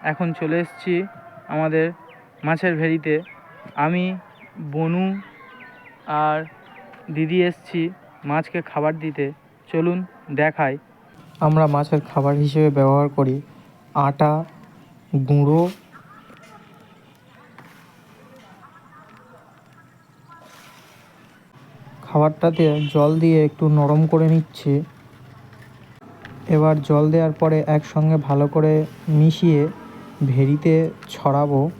এখন চলে এসেছি আমাদের মাছের ভেড়িতে। আমি, বনু আর দিদি এসেছি মাছকে খাবার দিতে। চলুন দেখাই। আমরা মাছের খাবার হিসেবে ব্যবহার করি আটা, গুঁড়ো, খাবারটাতে জল দিয়ে একটু নরম করে নিচ্ছি। এবার জল দেওয়ার পরে একসঙ্গে ভালো করে মিশিয়ে ভেড়িতে ছড়াবো।